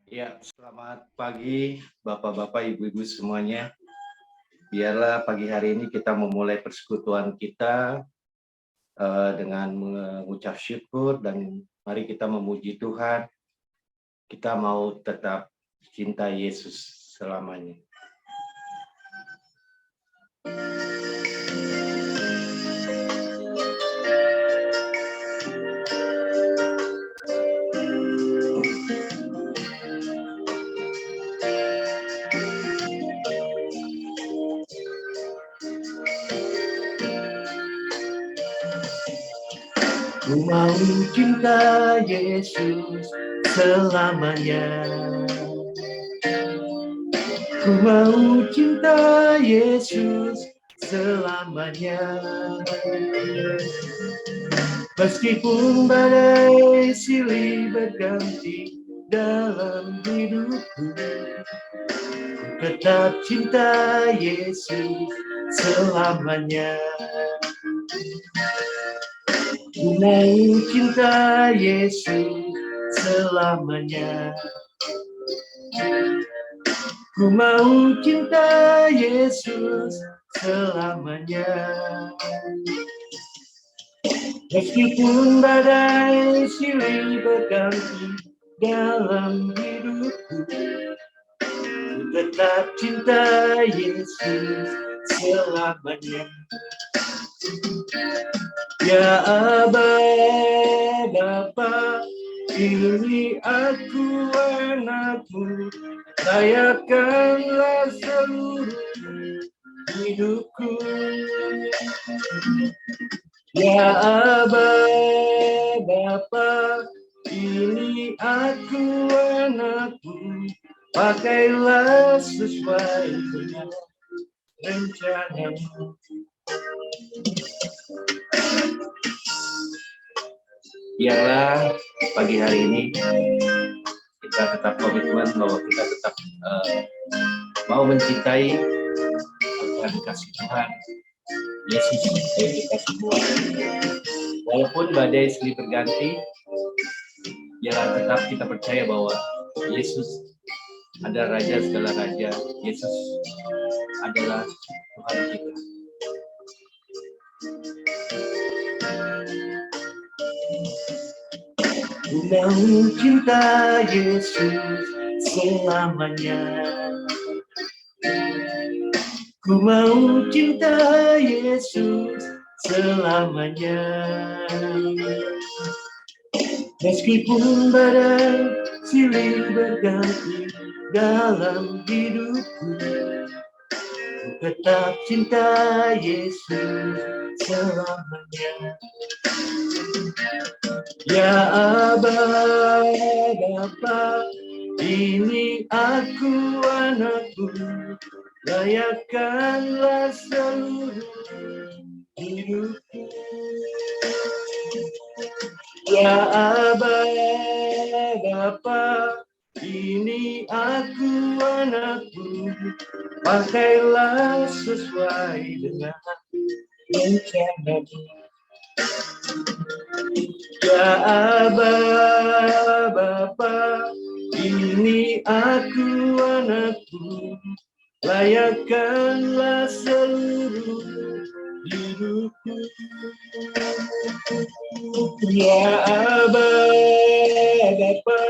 Ya, selamat pagi Bapak-bapak, Ibu-ibu semuanya. Biarlah pagi hari ini kita memulai persekutuan kita dengan mengucap syukur dan mari kita memuji Tuhan. Kita mau tetap cinta Yesus selamanya. Ku mau cinta Yesus selamanya. Ku mau cinta Yesus selamanya. Meskipun badai silih berganti dalam hidupku, ku tetap cinta Yesus selamanya. Ku mau cinta Yesus selamanya. Ku mau cinta Yesus selamanya. Meskipun badai silih berganti dalam hidupku, ku tetap cinta Yesus selamanya. Ya Aba, Bapa, ini aku anakmu, layakkanlah seluruh hidupku. Ya Aba, Bapa, ini aku anakmu, pakailah sesuai dengan rencanamu. Biarlah pagi hari ini kita tetap komitmen bahwa kita tetap mau mencintai akan kasih Tuhan Yesus yang dikasih Tuhan. Walaupun badai silih berganti, biarlah tetap kita percaya bahwa Yesus adalah Raja segala Raja. Yesus adalah Tuhan kita. Ku mau cinta Yesus selamanya. Ku mau cinta Yesus selamanya. Meskipun badai silih berganti dalam hidupku, ku tetap cinta Yesus selamanya. Ya Aba, Bapa, ini aku anakmu, layakkanlah seluruh hidupku. Ya Aba, Bapa, ini aku anakmu, pakailah sesuai dengan rencanamu. Ya Aba, Bapa, ini aku anakmu, layakkanlah seluruh hidupku. Ya Aba, Bapa,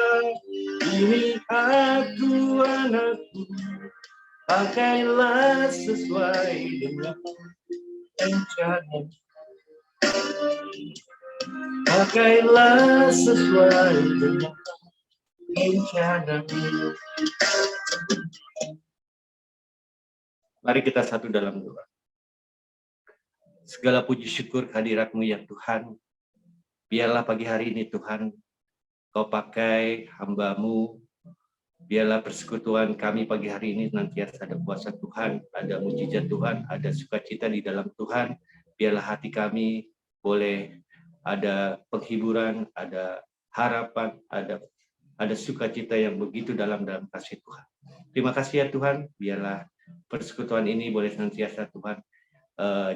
ini aku anakmu, pakailah sesuai dengan rencanamu. Pakailah sesuai dengan rencanamu. Mari kita satu dalam doa. Segala puji syukur kehadirat-Mu ya Tuhan. Biarlah pagi hari ini Tuhan, Kau pakai hamba-Mu. Biarlah persekutuan kami pagi hari ini senantiasa ada kuasa Tuhan, ada mujizat Tuhan, ada sukacita di dalam Tuhan. Biarlah hati kami boleh ada penghiburan, ada harapan, ada sukacita yang begitu dalam kasih Tuhan. Terima kasih ya Tuhan, biarlah persekutuan ini boleh senantiasa Tuhan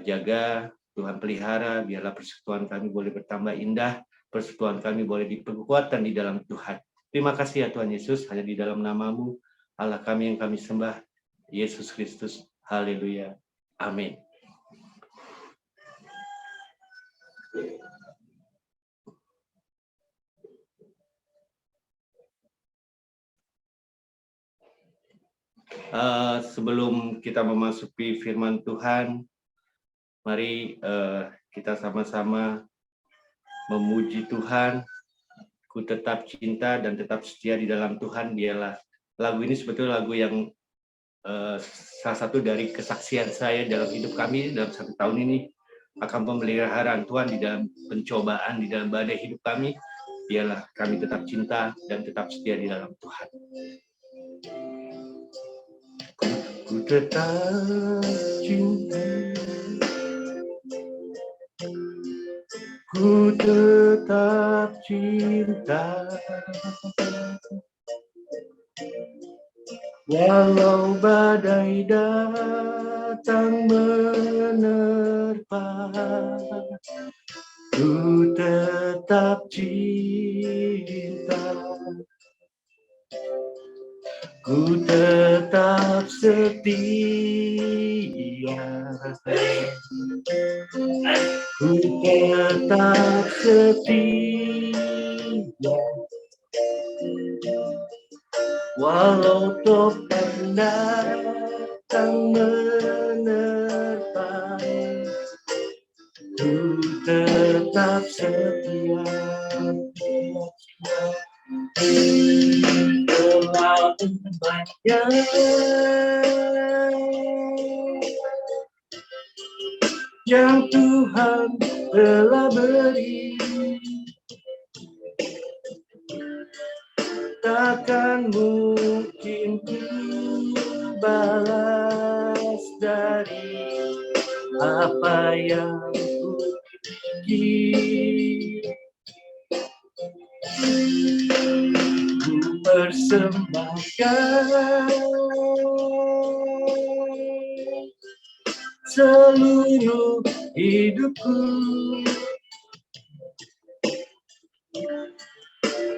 jaga, Tuhan pelihara, biarlah persekutuan kami boleh bertambah indah, persekutuan kami boleh diperkuatkan di dalam Tuhan. Terima kasih ya Tuhan Yesus, hanya di dalam nama-Mu, Allah kami yang kami sembah, Yesus Kristus. Haleluya. Amin. Sebelum kita memasuki firman Tuhan, mari kita sama-sama memuji Tuhan. Ku tetap cinta dan tetap setia di dalam Tuhan. Dialah lagu ini sebetulnya lagu yang salah satu dari kesaksian saya dalam hidup kami dalam 1 tahun ini akan pemeliharaan Tuhan di dalam pencobaan, di dalam badai hidup kami. Dialah kami tetap cinta dan tetap setia di dalam Tuhan. Ku tetap cinta, ku tetap cinta, walau badai datang menerpa, ku tetap cinta, ku tetap setia, ku tetap setia, walau topan datang menerpa, ku tetap setia. Terlalu banyak yang Tuhan telah beri, takkan mungkin ku balas dari apa yang ku miliki. Ku persembahkan seluruh hidupku,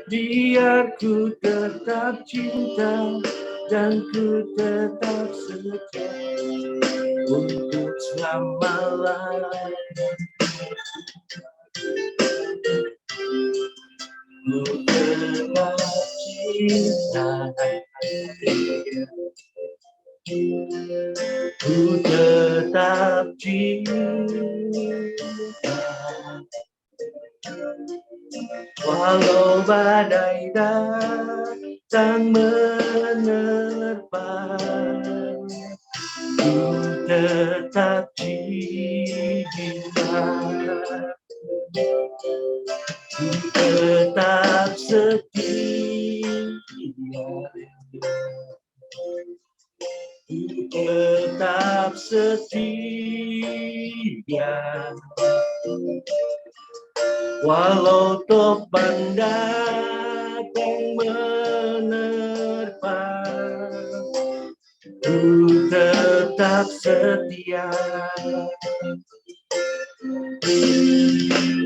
biar ku tetap cinta dan ku tetap setia untuk selama-lamanya. Ku tetap cinta, ku tetap cinta, walau badai datang menerpa, ku tetap cinta, ku tetap setia, ku tetap setia, walau topan datang menerpa, ku tetap setia.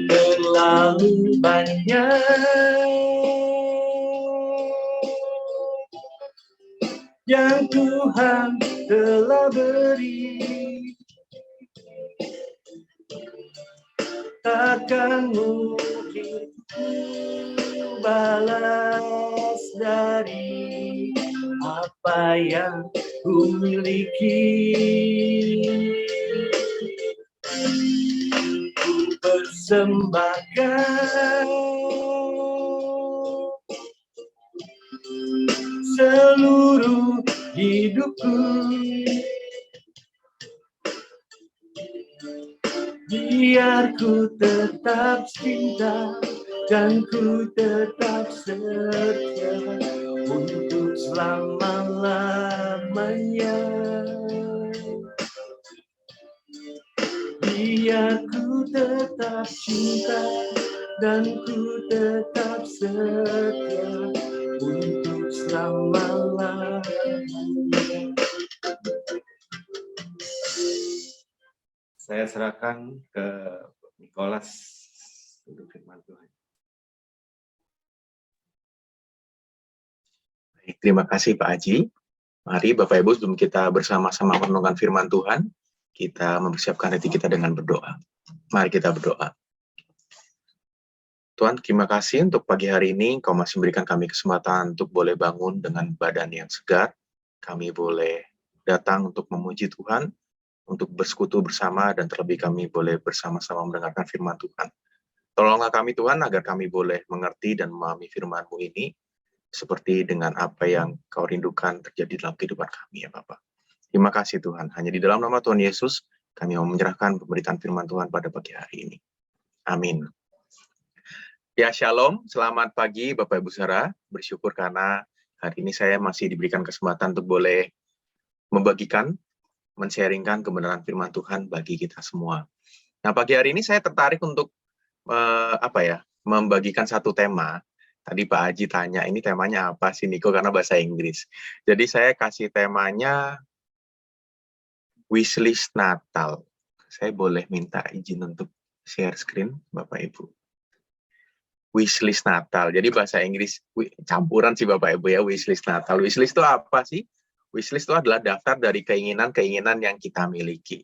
Terlalu banyak yang Tuhan telah beri, takkan mungkin ku balas dari apa yang ku miliki. Ku persembahkan seluruh hidupku, biar ku tetap cinta dan ku tetap setia untuk selama-lamanya. Biar ku tetap cinta dan ku tetap setia untuk selama-lamanya. Saya serahkan ke Nicholas untuk firman Tuhan. Terima kasih Pak Aji. Mari Bapak Ibu sebelum kita bersama-sama merenungkan firman Tuhan, kita mempersiapkan hati kita dengan berdoa. Mari kita berdoa. Tuhan, terima kasih untuk pagi hari ini Kau masih memberikan kami kesempatan untuk boleh bangun dengan badan yang segar. Kami boleh datang untuk memuji Tuhan, untuk bersekutu bersama, dan terlebih kami boleh bersama-sama mendengarkan firman Tuhan. Tolonglah kami Tuhan agar kami boleh mengerti dan memahami firman-Mu ini, seperti dengan apa yang Kau rindukan terjadi dalam kehidupan kami ya Bapak. Terima kasih Tuhan. Hanya di dalam nama Tuhan Yesus, kami mau menyerahkan pemberitaan firman Tuhan pada pagi hari ini. Amin. Ya, shalom. Selamat pagi Bapak Ibu Saudara. Bersyukur karena hari ini saya masih diberikan kesempatan untuk boleh membagikan, men-sharingkan kebenaran firman Tuhan bagi kita semua. Nah, pagi hari ini saya tertarik untuk membagikan satu tema. Tadi Pak Haji tanya, ini temanya apa sih Niko? Karena bahasa Inggris. Jadi saya kasih temanya wishlist Natal. Saya boleh minta izin untuk share screen, Bapak Ibu. Wishlist Natal. Jadi bahasa Inggris campuran sih Bapak Ibu ya, wishlist Natal. Wishlist itu apa sih? Wishlist itu adalah daftar dari keinginan-keinginan yang kita miliki.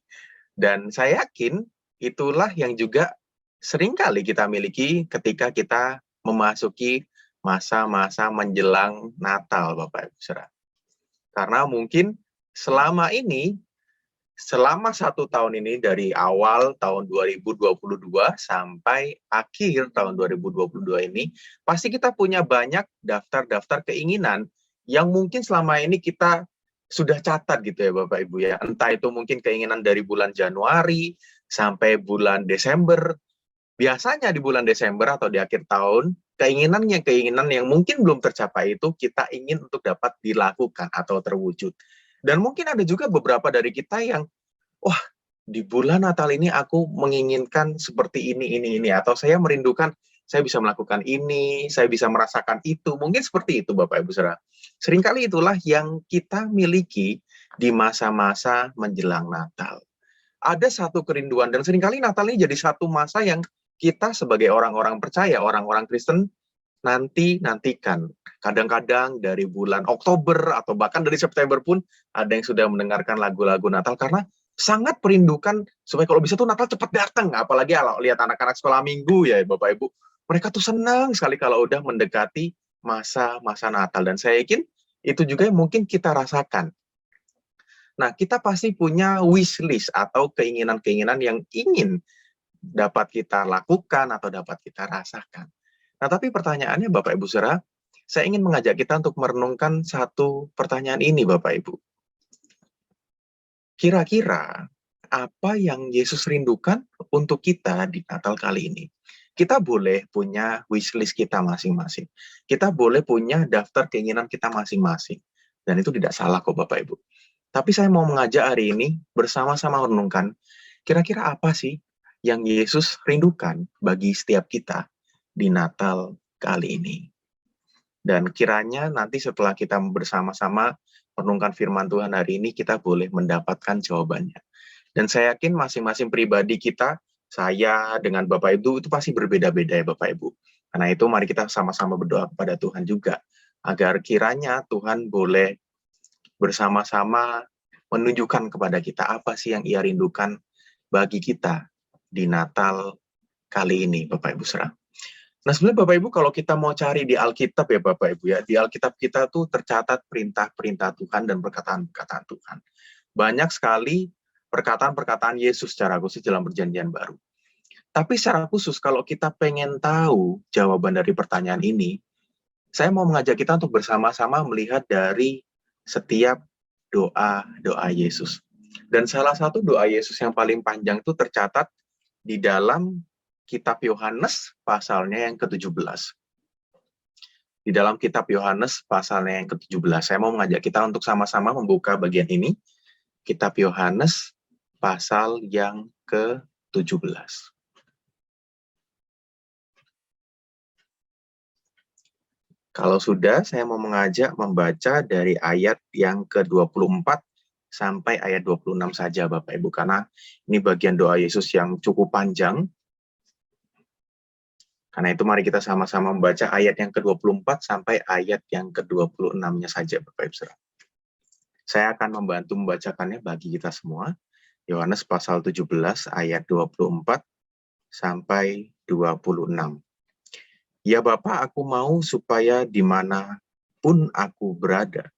Dan saya yakin itulah yang juga seringkali kita miliki ketika kita memasuki masa-masa menjelang Natal, Bapak Ibu Saudara. Karena mungkin selama 1 tahun ini dari awal tahun 2022 sampai akhir tahun 2022 ini, pasti kita punya banyak daftar-daftar keinginan yang mungkin selama ini kita sudah catat gitu ya Bapak Ibu ya. Entah itu mungkin keinginan dari bulan Januari sampai bulan Desember. Biasanya di bulan Desember atau di akhir tahun, keinginan yang mungkin belum tercapai itu kita ingin untuk dapat dilakukan atau terwujud. Dan mungkin ada juga beberapa dari kita yang, wah, di bulan Natal ini aku menginginkan seperti ini, atau saya merindukan saya bisa melakukan ini, saya bisa merasakan itu. Mungkin seperti itu Bapak Ibu Saudara. Seringkali itulah yang kita miliki di masa-masa menjelang Natal. Ada satu kerinduan, dan seringkali Natal ini jadi satu masa yang kita sebagai orang-orang percaya, orang-orang Kristen, nantikan. Kadang-kadang dari bulan Oktober atau bahkan dari September pun ada yang sudah mendengarkan lagu-lagu Natal karena sangat merindukan supaya kalau bisa tuh Natal cepat datang. Apalagi kalau lihat anak-anak sekolah minggu ya Bapak Ibu, mereka tuh senang sekali kalau udah mendekati masa-masa Natal. Dan saya yakin itu juga yang mungkin kita rasakan. Nah, kita pasti punya wish list atau keinginan-keinginan yang ingin dapat kita lakukan atau dapat kita rasakan. Nah, tapi pertanyaannya Bapak Ibu Saudara, saya ingin mengajak kita untuk merenungkan satu pertanyaan ini Bapak Ibu. Kira-kira apa yang Yesus rindukan untuk kita di Natal kali ini? Kita boleh punya wishlist kita masing-masing. Kita boleh punya daftar keinginan kita masing-masing. Dan itu tidak salah kok Bapak Ibu. Tapi saya mau mengajak hari ini bersama-sama merenungkan, kira-kira apa sih yang Yesus rindukan bagi setiap kita di Natal kali ini. Dan kiranya nanti setelah kita bersama-sama merenungkan firman Tuhan hari ini, kita boleh mendapatkan jawabannya. Dan saya yakin masing-masing pribadi kita, saya dengan Bapak Ibu, itu pasti berbeda-beda ya Bapak Ibu. Karena itu mari kita sama-sama berdoa kepada Tuhan juga, agar kiranya Tuhan boleh bersama-sama menunjukkan kepada kita apa sih yang Ia rindukan bagi kita di Natal kali ini, Bapak Ibu Saudara. Nah, sebenarnya Bapak Ibu kalau kita mau cari di Alkitab ya Bapak Ibu ya, di Alkitab kita tuh tercatat perintah-perintah Tuhan dan perkataan-perkataan Tuhan. Banyak sekali perkataan-perkataan Yesus secara khusus dalam Perjanjian Baru. Tapi secara khusus kalau kita pengen tahu jawaban dari pertanyaan ini, saya mau mengajak kita untuk bersama-sama melihat dari setiap doa-doa Yesus. Dan salah satu doa Yesus yang paling panjang itu tercatat di dalam kitab Yohanes pasalnya yang ke-17. Di dalam kitab Yohanes pasalnya yang ke-17. Saya mau mengajak kita untuk sama-sama membuka bagian ini. Kitab Yohanes pasal yang ke-17. Kalau sudah, saya mau mengajak membaca dari ayat yang ke-24 sampai ayat 26 saja Bapak Ibu, karena ini bagian doa Yesus yang cukup panjang. Karena itu mari kita sama-sama membaca ayat yang ke-24 sampai ayat yang ke-26-nya saja, Bapak Ibu Saudara. Saya akan membantu membacakannya bagi kita semua. Yohanes pasal 17 ayat 24 sampai 26. Ya Bapa, aku mau supaya dimanapun aku berada,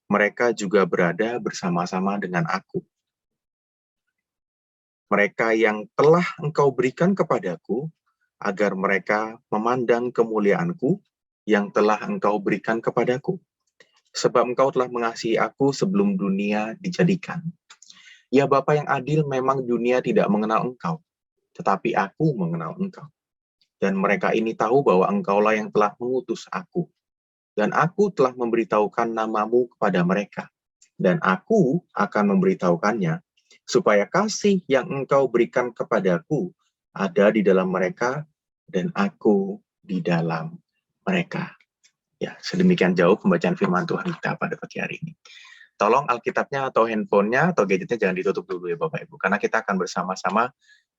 mereka juga berada bersama-sama dengan aku. Mereka yang telah Engkau berikan kepadaku, agar mereka memandang kemuliaanku yang telah Engkau berikan kepadaku. Sebab Engkau telah mengasihi aku sebelum dunia dijadikan. Ya Bapa yang adil, memang dunia tidak mengenal Engkau, tetapi aku mengenal Engkau. Dan mereka ini tahu bahwa Engkaulah yang telah mengutus aku. Dan aku telah memberitahukan namamu kepada mereka. Dan aku akan memberitahukannya, supaya kasih yang Engkau berikan kepadaku ada di dalam mereka, dan aku di dalam mereka. Ya, sedemikian jauh pembacaan firman Tuhan kita pada pagi hari ini. Tolong Alkitabnya atau handphonenya atau gadgetnya jangan ditutup dulu ya Bapak Ibu, karena kita akan bersama-sama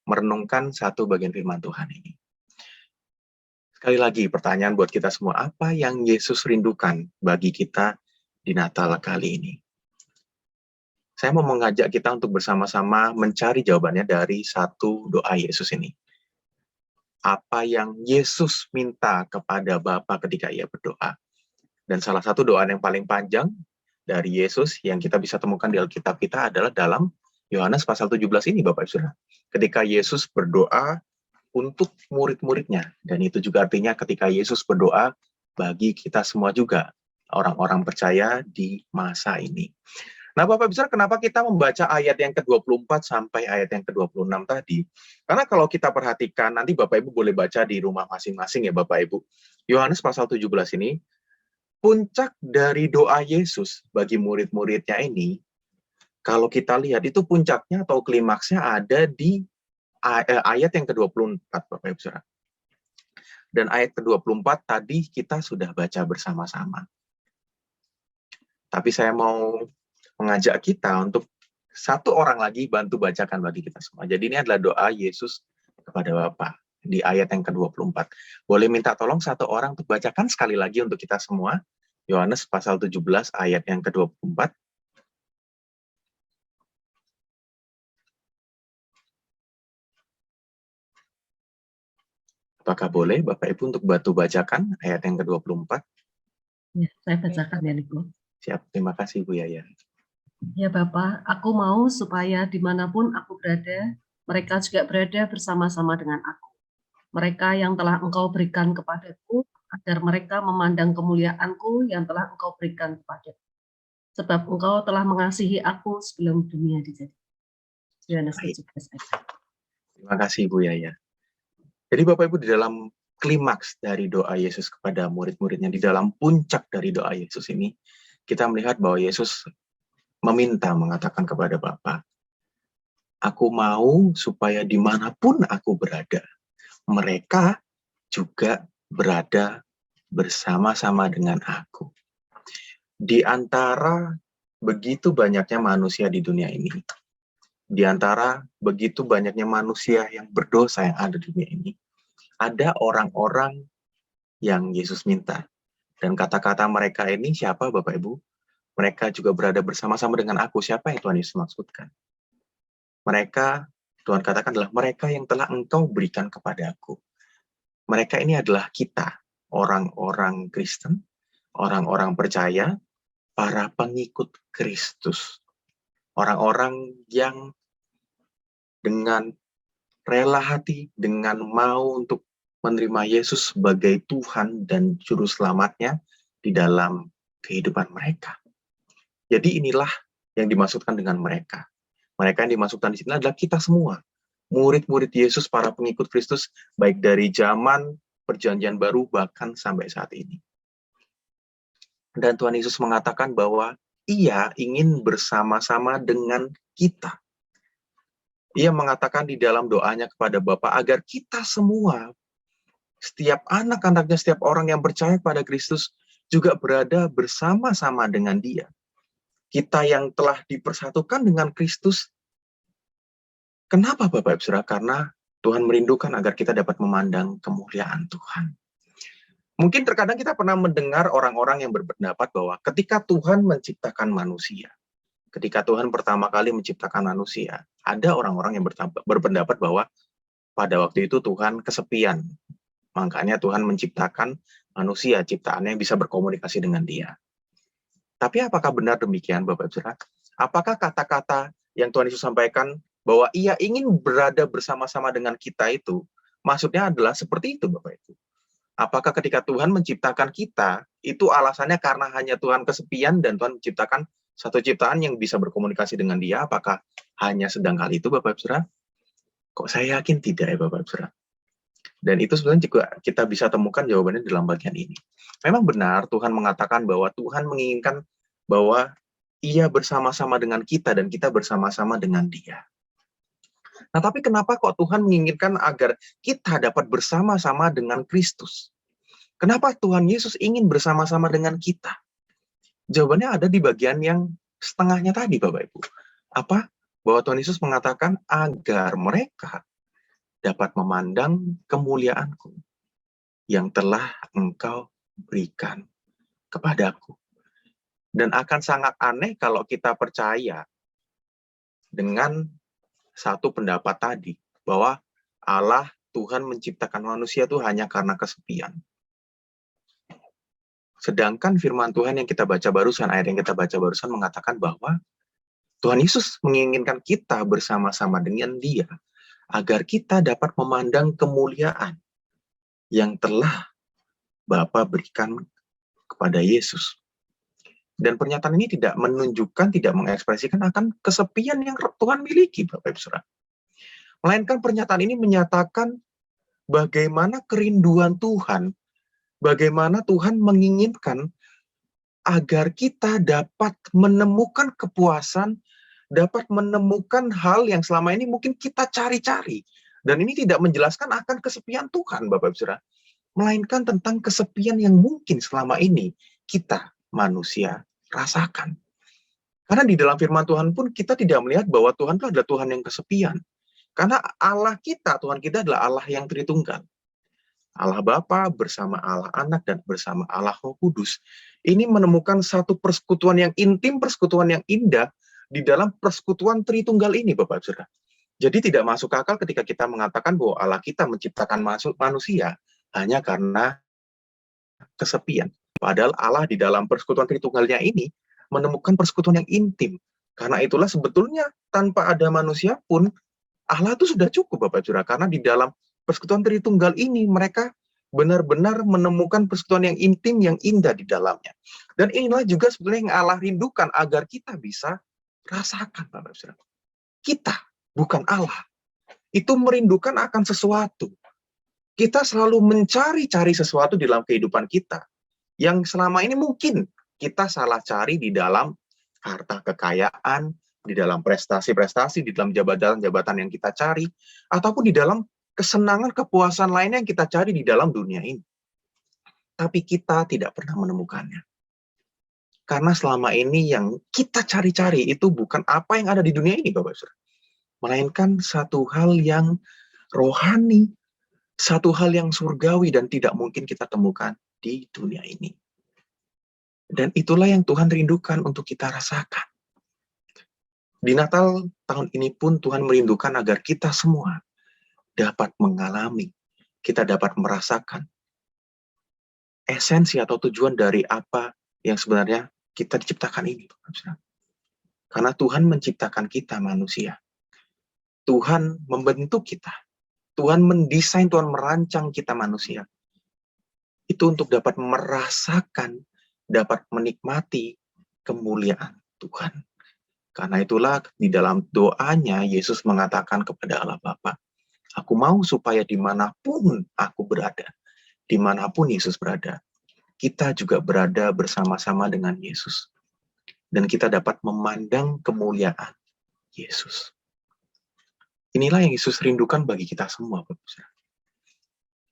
merenungkan satu bagian firman Tuhan ini. Sekali lagi pertanyaan buat kita semua, apa yang Yesus rindukan bagi kita di Natal kali ini? Saya mau mengajak kita untuk bersama-sama mencari jawabannya dari satu doa Yesus ini. Apa yang Yesus minta kepada Bapa ketika ia berdoa. Dan salah satu doa yang paling panjang dari Yesus yang kita bisa temukan di Alkitab kita adalah dalam Yohanes pasal 17 ini, Bapak Ibu Saudara. Ketika Yesus berdoa untuk murid-muridnya. Dan itu juga artinya ketika Yesus berdoa bagi kita semua juga, orang-orang percaya di masa ini. Nah, Bapak Ibu Saudara, kenapa kita membaca ayat yang ke-24 sampai ayat yang ke-26 tadi? Karena kalau kita perhatikan, nanti Bapak Ibu boleh baca di rumah masing-masing ya Bapak Ibu. Yohanes pasal 17 ini, puncak dari doa Yesus bagi murid-muridnya ini, kalau kita lihat itu puncaknya atau klimaksnya ada di ayat yang ke-24, Bapak Ibu Saudara. Dan ayat ke-24 tadi kita sudah baca bersama-sama. Tapi saya mau mengajak kita untuk satu orang lagi bantu bacakan bagi kita semua. Jadi ini adalah doa Yesus kepada Bapa di ayat yang ke-24. Boleh minta tolong satu orang untuk bacakan sekali lagi untuk kita semua. Yohanes pasal 17 ayat yang ke-24. Apakah boleh Bapak Ibu untuk bantu bacakan ayat yang ke-24? Ya, saya bacakan ya, Niko. Siap, terima kasih Bu Yaya. Ya Bapak, aku mau supaya dimanapun aku berada, mereka juga berada bersama-sama dengan aku. Mereka yang telah Engkau berikan kepadaku, agar mereka memandang kemuliaanku yang telah Engkau berikan kepadaku. Sebab Engkau telah mengasihi aku sebelum dunia dijadikan. Yohanes 17 ayat. Terima kasih Bu Yaya. Jadi Bapak Ibu, di dalam klimaks dari doa Yesus kepada murid-muridnya, di dalam puncak dari doa Yesus ini, kita melihat bahwa Yesus meminta, mengatakan kepada Bapa, aku mau supaya dimanapun aku berada, mereka juga berada bersama-sama dengan aku. Di antara begitu banyaknya manusia di dunia ini, di antara begitu banyaknya manusia yang berdosa yang ada di dunia ini, ada orang-orang yang Yesus minta. Dan kata-kata mereka ini siapa Bapak Ibu? Mereka juga berada bersama-sama dengan aku. Siapa yang Tuhan Yesus maksudkan? Mereka, Tuhan katakan adalah mereka yang telah Engkau berikan kepada aku. Mereka ini adalah kita, orang-orang Kristen, orang-orang percaya, para pengikut Kristus. Orang-orang yang dengan rela hati, dengan mau untuk menerima Yesus sebagai Tuhan dan Juru Selamatnya di dalam kehidupan mereka. Jadi inilah yang dimaksudkan dengan mereka. Mereka yang dimaksudkan di sini adalah kita semua. Murid-murid Yesus, para pengikut Kristus, baik dari zaman Perjanjian Baru bahkan sampai saat ini. Dan Tuhan Yesus mengatakan bahwa Ia ingin bersama-sama dengan kita. Ia mengatakan di dalam doanya kepada Bapa agar kita semua, setiap anak-anaknya, setiap orang yang percaya pada Kristus, juga berada bersama-sama dengan Dia. Kita yang telah dipersatukan dengan Kristus. Kenapa Bapak Ibu Saudara? Karena Tuhan merindukan agar kita dapat memandang kemuliaan Tuhan. Mungkin terkadang kita pernah mendengar orang-orang yang berpendapat bahwa ketika Tuhan menciptakan manusia, ketika Tuhan pertama kali menciptakan manusia, ada orang-orang yang berpendapat bahwa pada waktu itu Tuhan kesepian. Makanya Tuhan menciptakan manusia, ciptaannya yang bisa berkomunikasi dengan Dia. Tapi apakah benar demikian, Bapak Ibu Saudara? Apakah kata-kata yang Tuhan Yesus sampaikan bahwa Ia ingin berada bersama-sama dengan kita itu, maksudnya adalah seperti itu, Bapak Ibu? Apakah ketika Tuhan menciptakan kita, itu alasannya karena hanya Tuhan kesepian dan Tuhan menciptakan satu ciptaan yang bisa berkomunikasi dengan Dia? Apakah hanya sedang kali itu, Bapak Ibu Saudara? Kok saya yakin tidak ya, Bapak Ibu Saudara? Dan itu sebenarnya juga kita bisa temukan jawabannya dalam bagian ini. Memang benar Tuhan mengatakan bahwa Tuhan menginginkan bahwa Ia bersama-sama dengan kita dan kita bersama-sama dengan Dia. Nah, tapi kenapa kok Tuhan menginginkan agar kita dapat bersama-sama dengan Kristus? Kenapa Tuhan Yesus ingin bersama-sama dengan kita? Jawabannya ada di bagian yang setengahnya tadi, Bapak Ibu. Apa? Bahwa Tuhan Yesus mengatakan agar mereka dapat memandang kemuliaan-Ku yang telah Engkau berikan kepadaku. Dan akan sangat aneh kalau kita percaya dengan satu pendapat tadi, bahwa Allah Tuhan menciptakan manusia itu hanya karena kesepian. Sedangkan firman Tuhan yang kita baca barusan, ayat yang kita baca barusan mengatakan bahwa Tuhan Yesus menginginkan kita bersama-sama dengan Dia, agar kita dapat memandang kemuliaan yang telah Bapa berikan kepada Yesus. Dan pernyataan ini tidak menunjukkan, tidak mengekspresikan akan kesepian yang Tuhan miliki, Bapak Ibu Saudara. Melainkan pernyataan ini menyatakan bagaimana kerinduan Tuhan, bagaimana Tuhan menginginkan agar kita dapat menemukan kepuasan, dapat menemukan hal yang selama ini mungkin kita cari-cari. Dan ini tidak menjelaskan akan kesepian Tuhan, Bapak Ibu Saudara, melainkan tentang kesepian yang mungkin selama ini kita manusia rasakan. Karena di dalam firman Tuhan pun kita tidak melihat bahwa Tuhan itu adalah Tuhan yang kesepian. Karena Allah kita, Tuhan kita adalah Allah yang Tritunggal. Allah Bapa bersama Allah Anak dan bersama Allah Roh Kudus. Ini menemukan satu persekutuan yang intim, persekutuan yang indah di dalam persekutuan Tritunggal ini, Bapak Ibu Saudara. Jadi tidak masuk akal ketika kita mengatakan bahwa Allah kita menciptakan manusia hanya karena kesepian. Padahal Allah di dalam persekutuan Tritunggalnya ini menemukan persekutuan yang intim. Karena itulah sebetulnya tanpa ada manusia pun Allah itu sudah cukup, Bapak Saudara. Karena di dalam persekutuan Tritunggal ini mereka benar-benar menemukan persekutuan yang intim, yang indah di dalamnya. Dan inilah juga sebetulnya yang Allah rindukan agar kita bisa rasakan, Bapak Saudara. Kita, bukan Allah. Itu merindukan akan sesuatu. Kita selalu mencari-cari sesuatu di dalam kehidupan kita. Yang selama ini mungkin kita salah cari di dalam harta kekayaan, di dalam prestasi-prestasi, di dalam jabatan-jabatan yang kita cari, ataupun di dalam kesenangan, kepuasan lainnya yang kita cari di dalam dunia ini. Tapi kita tidak pernah menemukannya. Karena selama ini yang kita cari-cari itu bukan apa yang ada di dunia ini, Bapak Saudara. Melainkan satu hal yang rohani, satu hal yang surgawi dan tidak mungkin kita temukan di dunia ini. Dan itulah yang Tuhan rindukan untuk kita rasakan. Di Natal tahun ini pun Tuhan merindukan agar kita semua dapat mengalami, kita dapat merasakan esensi atau tujuan dari apa yang sebenarnya kita diciptakan ini. Karena Tuhan menciptakan kita manusia. Tuhan membentuk kita. Tuhan mendesain, Tuhan merancang kita manusia. Itu untuk dapat merasakan, dapat menikmati kemuliaan Tuhan. Karena itulah di dalam doanya Yesus mengatakan kepada Allah Bapa, aku mau supaya dimanapun aku berada, dimanapun Yesus berada, kita juga berada bersama-sama dengan Yesus. Dan kita dapat memandang kemuliaan Yesus. Inilah yang Yesus rindukan bagi kita semua, Bapak.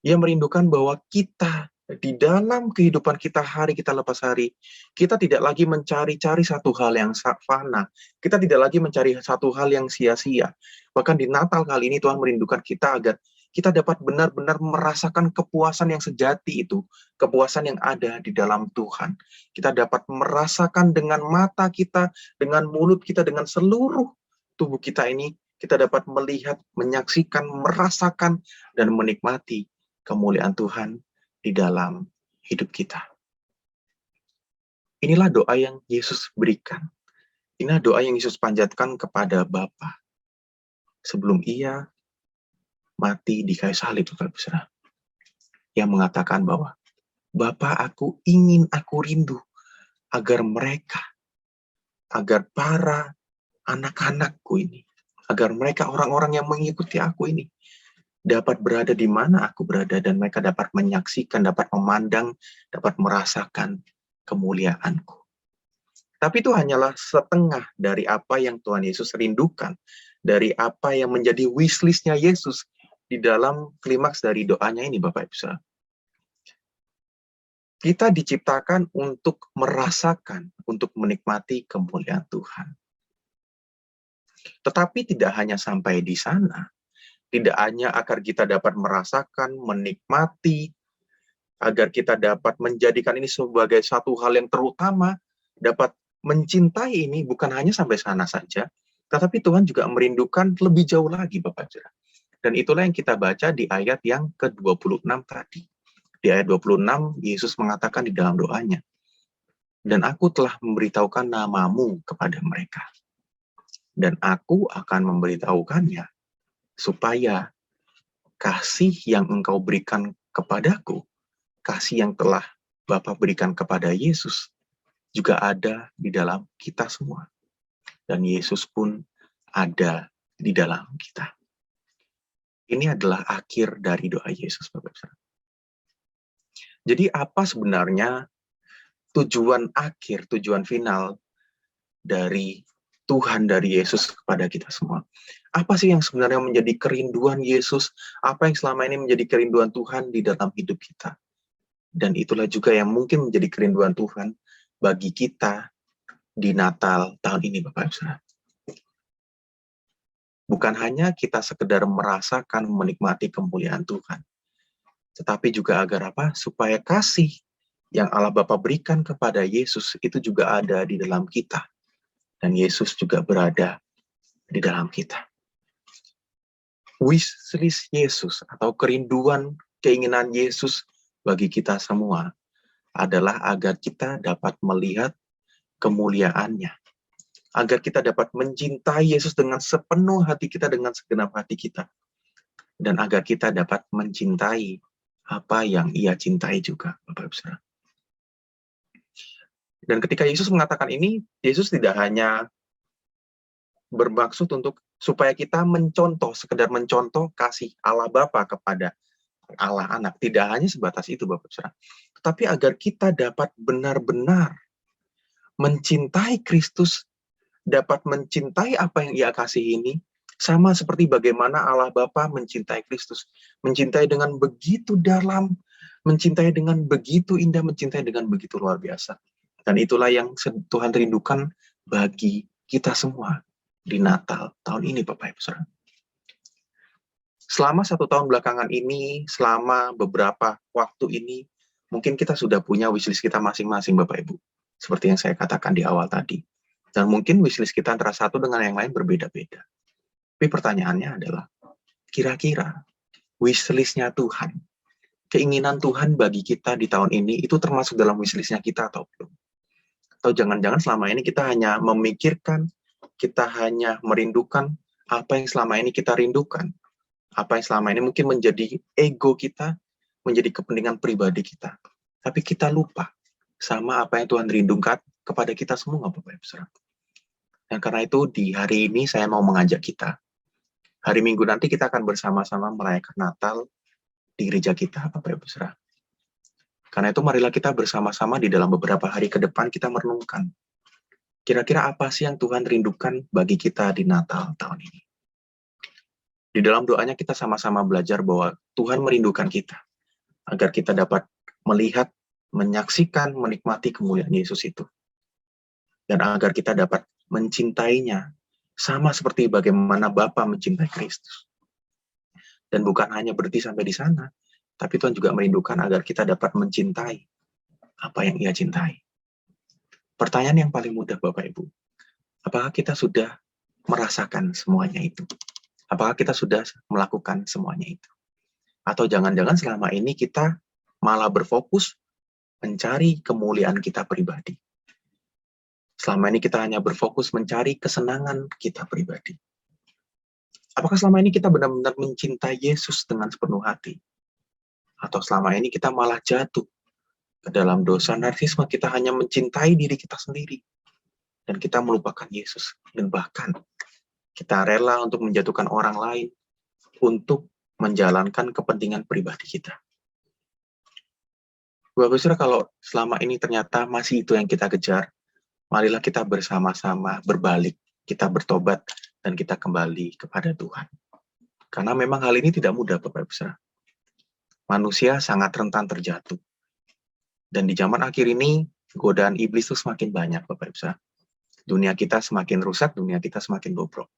Ia merindukan bahwa kita di dalam kehidupan kita hari kita lepas hari, kita tidak lagi mencari-cari satu hal yang fana. Kita tidak lagi mencari satu hal yang sia-sia. Bahkan di Natal kali ini Tuhan merindukan kita agar kita dapat benar-benar merasakan kepuasan yang sejati itu. Kepuasan yang ada di dalam Tuhan. Kita dapat merasakan dengan mata kita, dengan mulut kita, dengan seluruh tubuh kita ini, kita dapat melihat, menyaksikan, merasakan, dan menikmati kemuliaan Tuhan di dalam hidup kita. Inilah doa yang Yesus berikan. Inilah doa yang Yesus panjatkan kepada Bapa sebelum ia mati di kayu salib, Bapak Saudara. Yang mengatakan bahwa, Bapa, aku rindu agar mereka, agar para anak-anakku ini, agar mereka orang-orang yang mengikuti aku ini, dapat berada di mana aku berada, dan mereka dapat menyaksikan, dapat memandang, dapat merasakan kemuliaanku. Tapi itu hanyalah setengah dari apa yang Tuhan Yesus rindukan, dari apa yang menjadi wishlist-nya Yesus di dalam klimaks dari doanya ini, Bapak Ibu Saudara. Kita diciptakan untuk merasakan, untuk menikmati kemuliaan Tuhan. Tetapi tidak hanya sampai di sana. Tidak hanya agar kita dapat merasakan, menikmati, agar kita dapat menjadikan ini sebagai satu hal yang terutama, dapat mencintai ini bukan hanya sampai sana saja, tetapi Tuhan juga merindukan lebih jauh lagi, Bapak Saudara. Dan itulah yang kita baca di ayat yang ke-26 tadi. Di ayat 26, Yesus mengatakan di dalam doanya, dan aku telah memberitahukan namamu kepada mereka. Dan aku akan memberitahukannya, supaya kasih yang engkau berikan kepadaku, kasih yang telah Bapa berikan kepada Yesus, juga ada di dalam kita semua. Dan Yesus pun ada di dalam kita. Ini adalah akhir dari doa Yesus, Bapak Saudara. Jadi apa sebenarnya tujuan akhir, tujuan final dari Tuhan, dari Yesus kepada kita semua? Apa sih yang sebenarnya menjadi kerinduan Yesus? Apa yang selama ini menjadi kerinduan Tuhan di dalam hidup kita? Dan itulah juga yang mungkin menjadi kerinduan Tuhan bagi kita di Natal tahun ini, Bapak Ibu Saudara. Bukan hanya kita sekedar merasakan, menikmati kemuliaan Tuhan, tetapi juga agar apa? Supaya kasih yang Allah Bapa berikan kepada Yesus itu juga ada di dalam kita. Dan Yesus juga berada di dalam kita. Wishlist Yesus atau kerinduan, keinginan Yesus bagi kita semua adalah agar kita dapat melihat kemuliaannya. Agar kita dapat mencintai Yesus dengan sepenuh hati kita, dengan segenap hati kita. Dan agar kita dapat mencintai apa yang Ia cintai juga, Bapak Ibu Saudara. Dan ketika Yesus mengatakan ini, Yesus tidak hanya bermaksud untuk supaya kita mencontoh, sekedar mencontoh kasih Allah Bapa kepada Allah Anak. Tidak hanya sebatas itu, Bapak Ibu Saudara. Tetapi agar kita dapat benar-benar mencintai Kristus, dapat mencintai apa yang Ia kasih ini, sama seperti bagaimana Allah Bapa mencintai Kristus. Mencintai dengan begitu dalam, mencintai dengan begitu indah, mencintai dengan begitu luar biasa. Dan itulah yang Tuhan rindukan bagi kita semua di Natal tahun ini, Bapak Ibu Saudara. Selama 1 tahun belakangan ini, selama beberapa waktu ini, mungkin kita sudah punya wishlist kita masing-masing, Bapak Ibu. Seperti yang saya katakan di awal tadi. Dan mungkin wishlist kita antara satu dengan yang lain berbeda-beda. Tapi pertanyaannya adalah, kira-kira wishlist-nya Tuhan, keinginan Tuhan bagi kita di tahun ini, itu termasuk dalam wishlist-nya kita atau belum? Atau jangan-jangan selama ini kita hanya memikirkan, kita hanya merindukan apa yang selama ini kita rindukan. Apa yang selama ini mungkin menjadi ego kita, menjadi kepentingan pribadi kita. Tapi kita lupa sama apa yang Tuhan rindukan kepada kita semua, Bapak Ibu Saudara. Dan karena itu di hari ini saya mau mengajak kita. Hari Minggu nanti kita akan bersama-sama merayakan Natal di gereja kita, Bapak Ibu Saudara. Karena itu marilah kita bersama-sama di dalam beberapa hari ke depan kita merenungkan. Kira-kira apa sih yang Tuhan rindukan bagi kita di Natal tahun ini? Di dalam doanya kita sama-sama belajar bahwa Tuhan merindukan kita. Agar kita dapat melihat, menyaksikan, menikmati kemuliaan Yesus itu. Dan agar kita dapat mencintainya, sama seperti bagaimana Bapa mencintai Kristus. Dan bukan hanya berhenti sampai di sana, tapi Tuhan juga merindukan agar kita dapat mencintai apa yang Ia cintai. Pertanyaan yang paling mudah Bapak Ibu, apakah kita sudah merasakan semuanya itu? Apakah kita sudah melakukan semuanya itu? Atau jangan-jangan selama ini kita malah berfokus mencari kemuliaan kita pribadi. Selama ini kita hanya berfokus mencari kesenangan kita pribadi. Apakah selama ini kita benar-benar mencintai Yesus dengan sepenuh hati? Atau selama ini kita malah jatuh ke dalam dosa narsisme, kita hanya mencintai diri kita sendiri. Dan kita melupakan Yesus. Dan bahkan kita rela untuk menjatuhkan orang lain untuk menjalankan kepentingan pribadi kita. Bapak Saudara, kalau selama ini ternyata masih itu yang kita kejar, marilah kita bersama-sama berbalik, kita bertobat, dan kita kembali kepada Tuhan. Karena memang hal ini tidak mudah, Bapak Saudara. Manusia sangat rentan terjatuh. Dan di zaman akhir ini, godaan iblis itu semakin banyak, Bapak Saudara. Dunia kita semakin rusak, dunia kita semakin bobrok.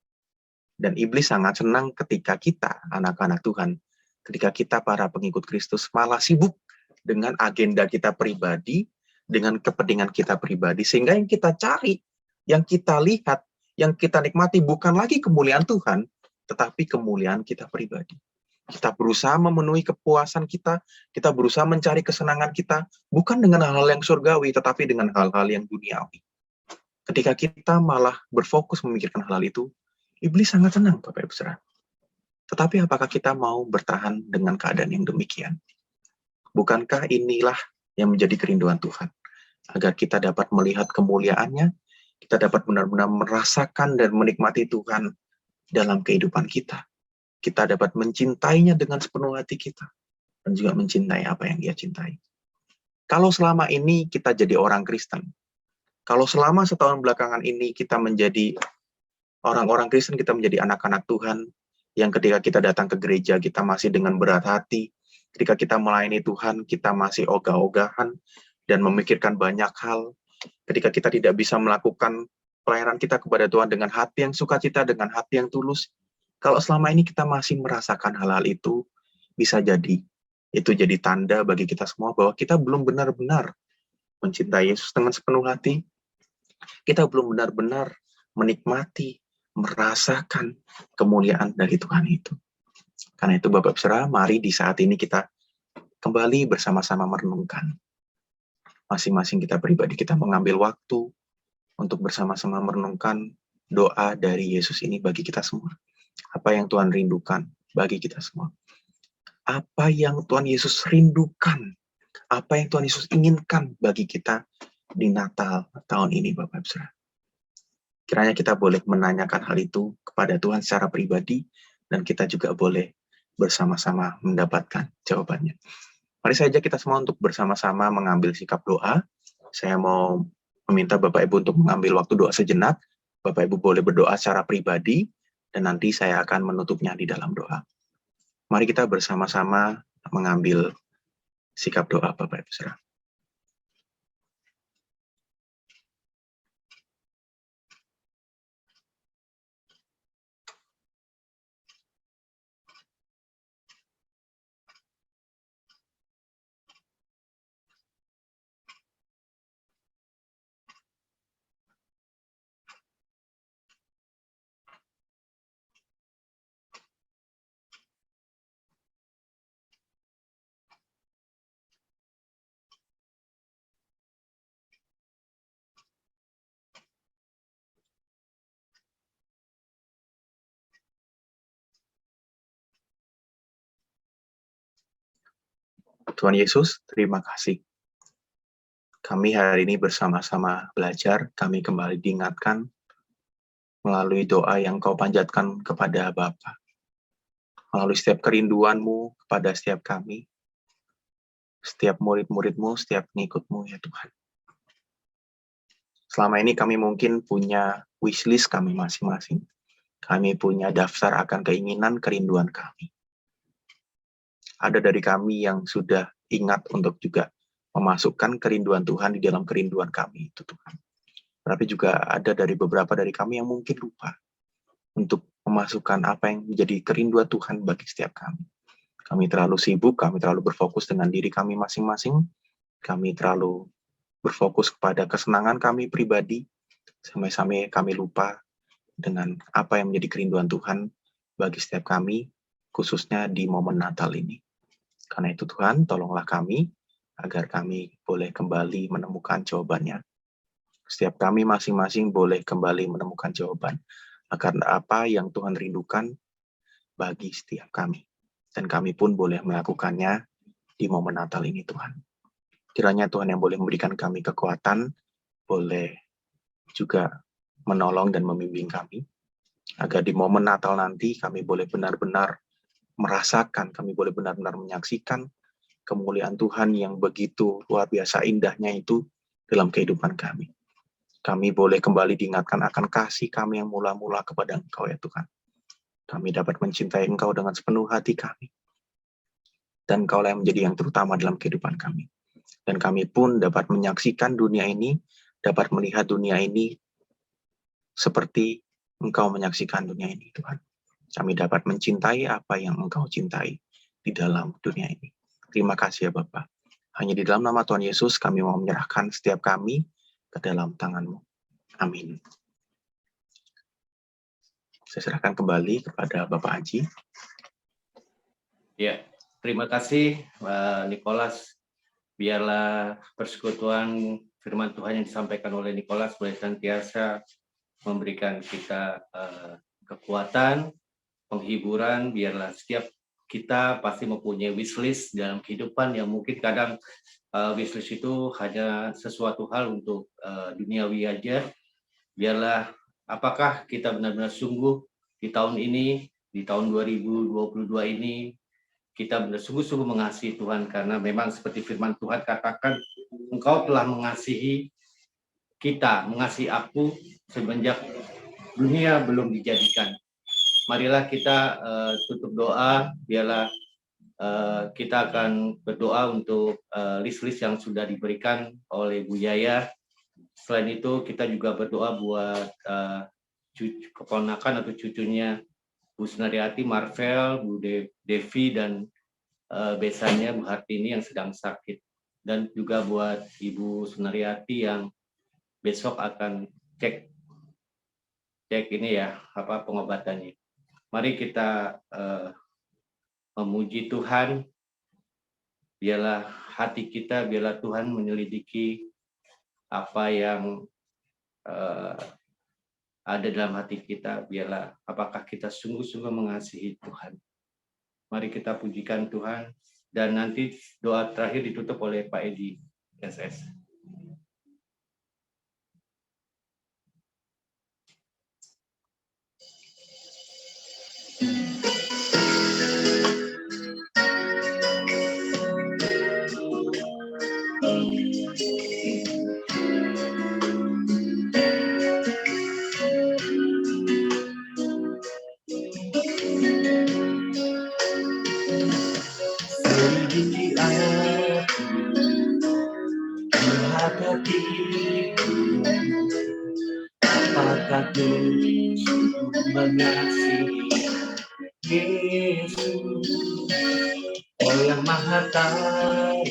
Dan iblis sangat senang ketika kita, anak-anak Tuhan, ketika kita para pengikut Kristus malah sibuk dengan agenda kita pribadi, dengan kepentingan kita pribadi, sehingga yang kita cari, yang kita lihat, yang kita nikmati bukan lagi kemuliaan Tuhan, tetapi kemuliaan kita pribadi. Kita berusaha memenuhi kepuasan kita berusaha mencari kesenangan kita, bukan dengan hal-hal yang surgawi, tetapi dengan hal-hal yang duniawi. Ketika kita malah berfokus memikirkan hal itu, iblis sangat senang, Bapak Ibu Saudara. Tetapi apakah kita mau bertahan dengan keadaan yang demikian? Bukankah inilah yang menjadi kerinduan Tuhan? Agar kita dapat melihat kemuliaannya, kita dapat benar-benar merasakan dan menikmati Tuhan dalam kehidupan kita. Kita dapat mencintainya dengan sepenuh hati kita, dan juga mencintai apa yang Dia cintai. Kalau selama ini kita jadi orang Kristen, kalau selama setahun belakangan ini kita menjadi orang-orang Kristen, kita menjadi anak-anak Tuhan, yang ketika kita datang ke gereja, kita masih dengan berat hati, ketika kita melayani Tuhan, kita masih ogah-ogahan, dan memikirkan banyak hal, ketika kita tidak bisa melakukan pelayanan kita kepada Tuhan dengan hati yang sukacita, dengan hati yang tulus, kalau selama ini kita masih merasakan hal-hal itu, bisa jadi, itu jadi tanda bagi kita semua bahwa kita belum benar-benar mencintai Yesus dengan sepenuh hati, kita belum benar-benar menikmati, merasakan kemuliaan dari Tuhan itu. Karena itu Bapak Saudara, mari di saat ini kita kembali bersama-sama merenungkan. Masing-masing kita pribadi, kita mengambil waktu untuk bersama-sama merenungkan doa dari Yesus ini bagi kita semua. Apa yang Tuhan rindukan bagi kita semua. Apa yang Tuhan Yesus rindukan. Apa yang Tuhan Yesus inginkan bagi kita di Natal tahun ini, Bapak Ibu Saudara. Kiranya kita boleh menanyakan hal itu kepada Tuhan secara pribadi, dan kita juga boleh bersama-sama mendapatkan jawabannya. Mari saja kita semua untuk bersama-sama mengambil sikap doa. Saya mau meminta Bapak Ibu untuk mengambil waktu doa sejenak. Bapak Ibu boleh berdoa secara pribadi, dan nanti saya akan menutupnya di dalam doa. Mari kita bersama-sama mengambil sikap doa, Bapak Ibu Saudara. Tuhan Yesus, terima kasih. Kami hari ini bersama-sama belajar, kami kembali diingatkan melalui doa yang Kau panjatkan kepada Bapa. Melalui setiap kerinduan-Mu kepada setiap kami, setiap murid-murid-Mu, setiap pengikut-Mu, ya Tuhan. Selama ini kami mungkin punya wishlist kami masing-masing. Kami punya daftar akan keinginan, kerinduan kami. Ada dari kami yang sudah ingat untuk juga memasukkan kerinduan Tuhan di dalam kerinduan kami itu Tuhan. Tapi juga ada dari beberapa dari kami yang mungkin lupa untuk memasukkan apa yang menjadi kerinduan Tuhan bagi setiap kami. Kami terlalu sibuk, kami terlalu berfokus dengan diri kami masing-masing, kami terlalu berfokus kepada kesenangan kami pribadi, sampai-sampai kami lupa dengan apa yang menjadi kerinduan Tuhan bagi setiap kami, khususnya di momen Natal ini. Karena itu Tuhan, tolonglah kami, agar kami boleh kembali menemukan jawabannya. Setiap kami masing-masing boleh kembali menemukan jawaban, agar apa yang Tuhan rindukan bagi setiap kami. Dan kami pun boleh melakukannya di momen Natal ini Tuhan. Kiranya Tuhan yang boleh memberikan kami kekuatan, boleh juga menolong dan membimbing kami, agar di momen Natal nanti kami boleh benar-benar merasakan, kami boleh benar-benar menyaksikan kemuliaan Tuhan yang begitu luar biasa indahnya itu dalam kehidupan kami. Kami boleh kembali diingatkan akan kasih kami yang mula-mula kepada Engkau ya Tuhan. Kami dapat mencintai Engkau dengan sepenuh hati kami. Dan Engkaulah yang menjadi yang terutama dalam kehidupan kami. Dan kami pun dapat menyaksikan dunia ini, dapat melihat dunia ini seperti Engkau menyaksikan dunia ini, Tuhan. Kami dapat mencintai apa yang Engkau cintai di dalam dunia ini. Terima kasih ya Bapa. Hanya di dalam nama Tuhan Yesus kami mau menyerahkan setiap kami ke dalam tangan-Mu. Amin. Saya serahkan kembali kepada Bapak Haji. Ya, terima kasih Nicholas. Biarlah persekutuan firman Tuhan yang disampaikan oleh Nicholas boleh senantiasa memberikan kita kekuatan, penghiburan. Biarlah setiap kita pasti mempunyai wishlist dalam kehidupan yang mungkin kadang wishlist itu hanya sesuatu hal untuk duniawi aja. Biarlah apakah kita benar-benar sungguh di tahun ini, di tahun 2022 ini, kita benar sungguh-sungguh mengasihi Tuhan, karena memang seperti firman Tuhan katakan, Engkau telah mengasihi kita, mengasihi aku semenjak dunia belum dijadikan. Marilah kita tutup doa, biarlah kita akan berdoa untuk list-list yang sudah diberikan oleh Bu Yaya. Selain itu kita juga berdoa buat keponakan atau cucunya Bu Sunariati, Marvel, Bu Devi, dan besannya Bu Hartini yang sedang sakit. Dan juga buat Ibu Sunariati yang besok akan cek ini ya, pengobatannya. Mari kita memuji Tuhan. Biarlah hati kita, biarlah Tuhan menyelidiki apa yang ada dalam hati kita. Biarlah apakah kita sungguh-sungguh mengasihi Tuhan. Mari kita pujikan Tuhan. Dan nanti doa terakhir ditutup oleh Pak Edi SS. Apakah Yesus mengasihi Yesus, oh yang maha tahu,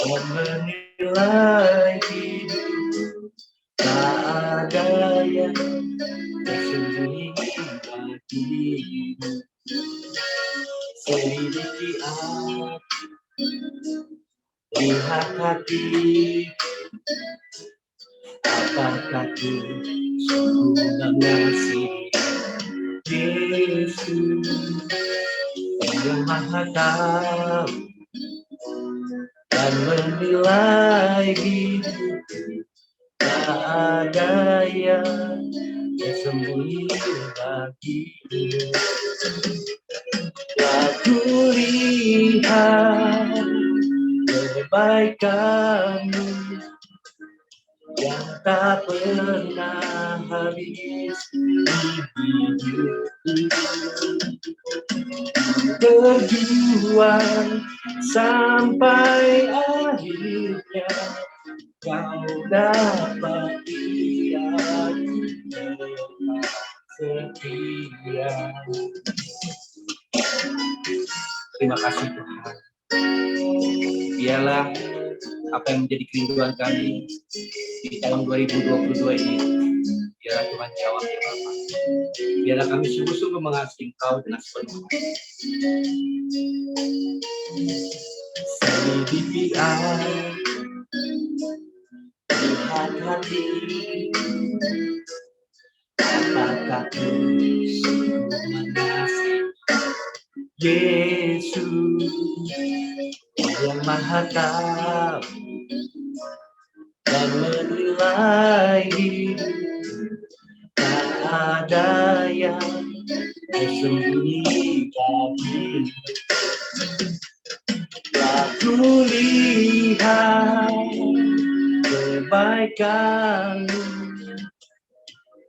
oh menilai hidup, tak ada yang tersembunyi bagimu. Selidiki aku, lihat hati, apakah ku sungguh mengasihi Yesus, yang maha tahu dan menilai hidup, tak ada yang tersembunyi bagimu. Aku lihat kebaikan-Mu, yang tak pernah habis di hidup ini. Berjuang sampai akhirnya kau dapat lihat tetap setia. Terima kasih Tuhan. Biarlah apa yang menjadi kerinduan kami di tahun 2022 ini, biarlah Tuhan jawab ya Bapa. Biarlah kami sungguh-sungguh mengasihi Engkau dengan sepenuh hati. CDPR, lihat hati, apakah terus mengasihi Yesus yang Maha Tahu dan menilai hidup. Tak ada yang tersembunyi dari aku lihat kebaikan-Mu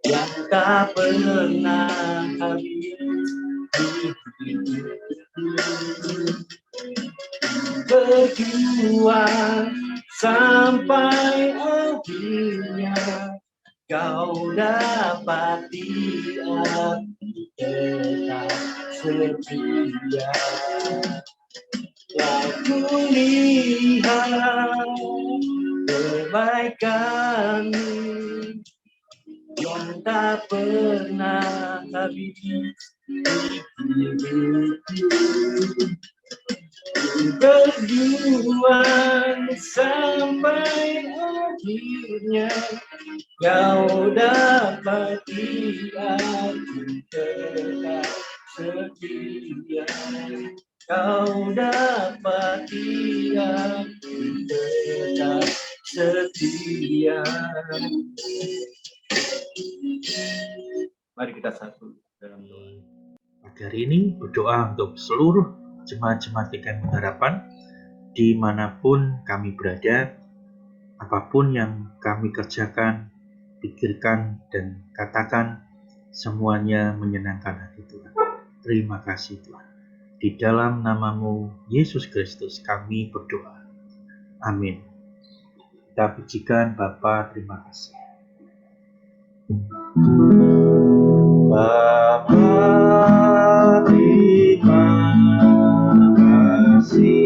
yang tak pernah habis di hidupku. Berjuang sampai akhirnya kau dapati aku tetap setia. Aku lihat kebaikan-Mu yang tak pernah habis di hidupku. Berjuang sampai akhirnya kau dapati aku tetap setia. Kau dapati aku tetap setia. Mari kita satu dalam doa. Pagi hari ini berdoa untuk seluruh jemaat-jemaat GKM Pengharapan dimanapun kami berada, apapun yang kami kerjakan, pikirkan, dan katakan, semuanya menyenangkan hati Tuhan. Terima kasih Tuhan. Di dalam nama-Mu, Yesus Kristus, kami berdoa. Amin. Kita pujikan Bapa, terima kasih. Bapa, terima kasih.